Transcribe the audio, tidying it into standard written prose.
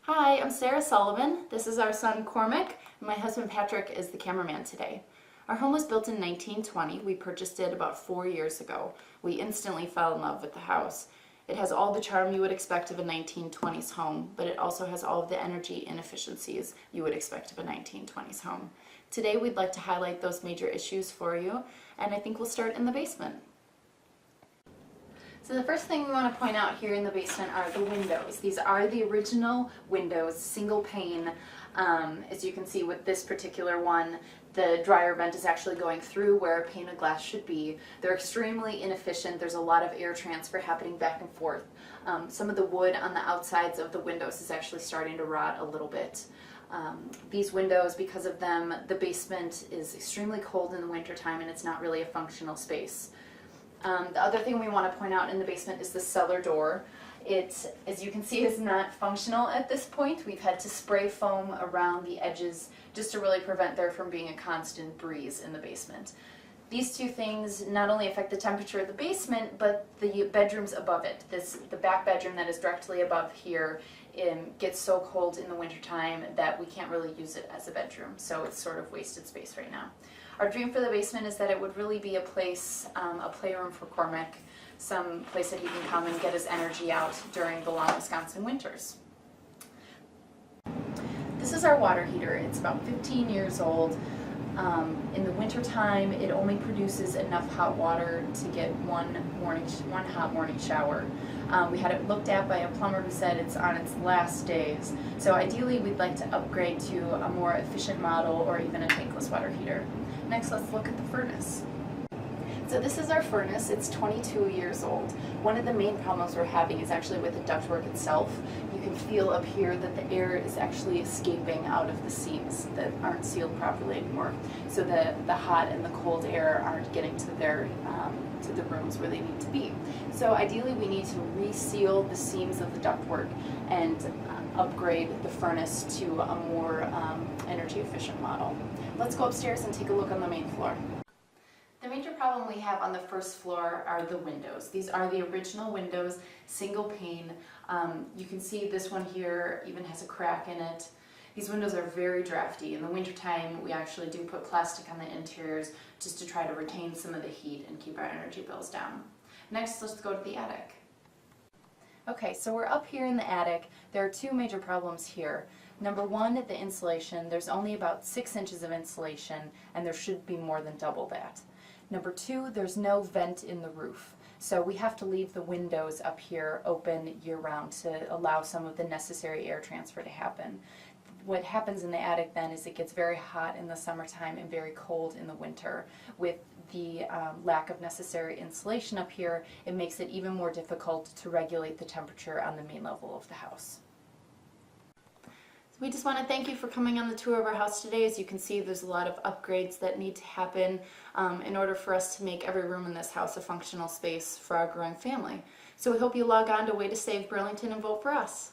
Hi, I'm Sarah Sullivan. This is our son Cormac, and my husband Patrick is the cameraman today. Our home was built in 1920. We purchased it about 4 years ago. We instantly fell in love with the house. It has all the charm you would expect of a 1920s home, but it also has all of the energy inefficiencies you would expect of a 1920s home. Today we'd like to highlight those major issues for you, and I think we'll start in the basement. So the first thing we want to point out here in the basement are the windows. These are the original windows, single pane. As you can see with this particular one, the dryer vent is actually going through where a pane of glass should be. They're extremely inefficient. There's a lot of air transfer happening back and forth. Some of the wood on the outsides of the windows is actually starting to rot a little bit. These windows, because of them, the basement is extremely cold in the wintertime and it's not really a functional space. The other thing we want to point out in the basement is the cellar door. It, as you can see, is not functional at this point. We've had to spray foam around the edges just to really prevent there from being a constant breeze in the basement. These two things not only affect the temperature of the basement, but the bedrooms above it. The back bedroom that is directly above here gets so cold in the wintertime that we can't really use it as a bedroom, so it's sort of wasted space right now. Our dream for the basement is that it would really be a place, a playroom for Cormac, some place that he can come and get his energy out during the long Wisconsin winters. This is our water heater. It's about 15 years old. In the wintertime, it only produces enough hot water to get one hot morning shower. We had it looked at by a plumber who said it's on its last days. So ideally, we'd like to upgrade to a more efficient model or even a tankless water heater. Next, let's look at the furnace. So this is our furnace. It's 22 years old. One of the main problems we're having is actually with the ductwork itself. You can feel up here that the air is actually escaping out of the seams that aren't sealed properly anymore. So the hot and the cold air aren't getting to the rooms where they need to be. So ideally we need to reseal the seams of the ductwork and upgrade the furnace to a more energy efficient model. Let's go upstairs and take a look on the main floor. The major problem we have on the first floor are the windows. These are the original windows, single pane. You can see this one here even has a crack in it. These windows are very drafty. In the wintertime, we actually do put plastic on the interiors just to try to retain some of the heat and keep our energy bills down. Next, let's go to the attic. Okay, so we're up here in the attic. There are two major problems here. Number one, the insulation. There's only about 6 inches of insulation, and there should be more than double that. Number two, there's no vent in the roof. So we have to leave the windows up here open year-round to allow some of the necessary air transfer to happen. What happens in the attic then is it gets very hot in the summertime and very cold in the winter. With the lack of necessary insulation up here, it makes it even more difficult to regulate the temperature on the main level of the house. We just want to thank you for coming on the tour of our house today. As you can see, there's a lot of upgrades that need to happen in order for us to make every room in this house a functional space for our growing family. So we hope you log on to Way to Save Burlington and vote for us.